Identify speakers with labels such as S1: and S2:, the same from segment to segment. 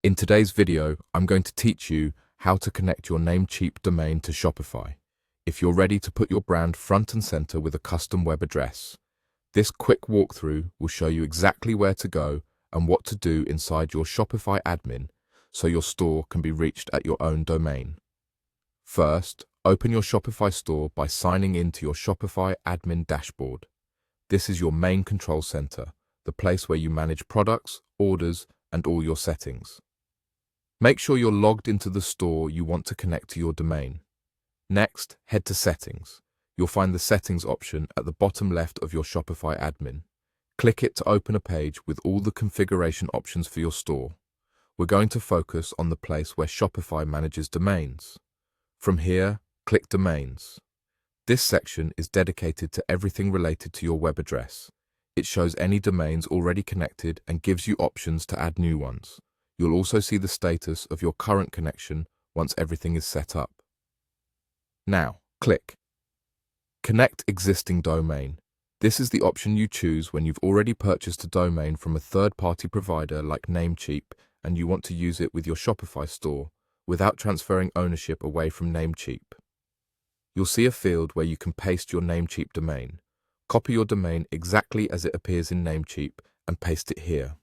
S1: In today's video, I'm going to teach you how to connect your Namecheap domain to Shopify. If you're ready to put your brand front and center with a custom web address, this quick walkthrough will show you exactly where to go and what to do inside your Shopify admin so your store can be reached at your own domain. First, open your Shopify store by signing into your Shopify admin dashboard. This is your main control center, the place where you manage products, orders, and all your settings. Make sure you're logged into the store you want to connect to your domain. Next, head to Settings. You'll find the Settings option at the bottom left of your Shopify admin. Click it to open a page with all the configuration options for your store. We're going to focus on the place where Shopify manages domains. From here, click Domains. This section is dedicated to everything related to your web address. It shows any domains already connected and gives you options to add new ones. You'll also see the status of your current connection once everything is set up. Now, click Connect Existing Domain. This is the option you choose when you've already purchased a domain from a third-party provider like Namecheap and you want to use it with your Shopify store without transferring ownership away from Namecheap. You'll see a field where you can paste your Namecheap domain. Copy your domain exactly as it appears in Namecheap and paste it here.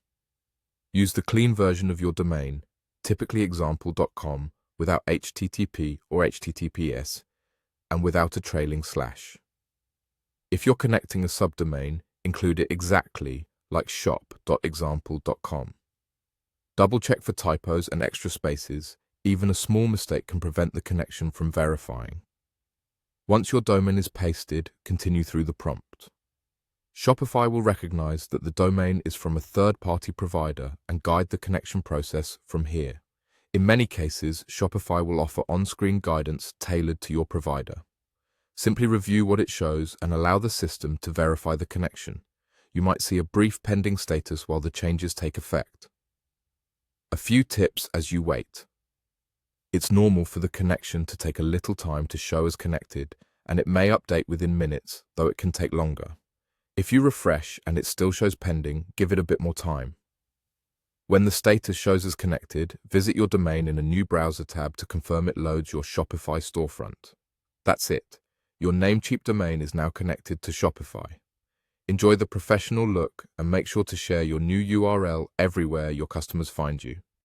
S1: Use the clean version of your domain, typically example.com, without HTTP or HTTPS, and without a trailing slash. If you're connecting a subdomain, include it exactly like shop.example.com. Double-check for typos and extra spaces. Even a small mistake can prevent the connection from verifying. Once your domain is pasted, continue through the prompt. Shopify will recognize that the domain is from a third-party provider and guide the connection process from here. In many cases, Shopify will offer on-screen guidance tailored to your provider. Simply review what it shows and allow the system to verify the connection. You might see a brief pending status while the changes take effect. A few tips as you wait. It's normal for the connection to take a little time to show as connected, and it may update within minutes, though it can take longer. If you refresh and it still shows pending, give it a bit more time. When the status shows as connected, visit your domain in a new browser tab to confirm it loads your Shopify storefront. That's it. Your Namecheap domain is now connected to Shopify. Enjoy the professional look and make sure to share your new URL everywhere your customers find you.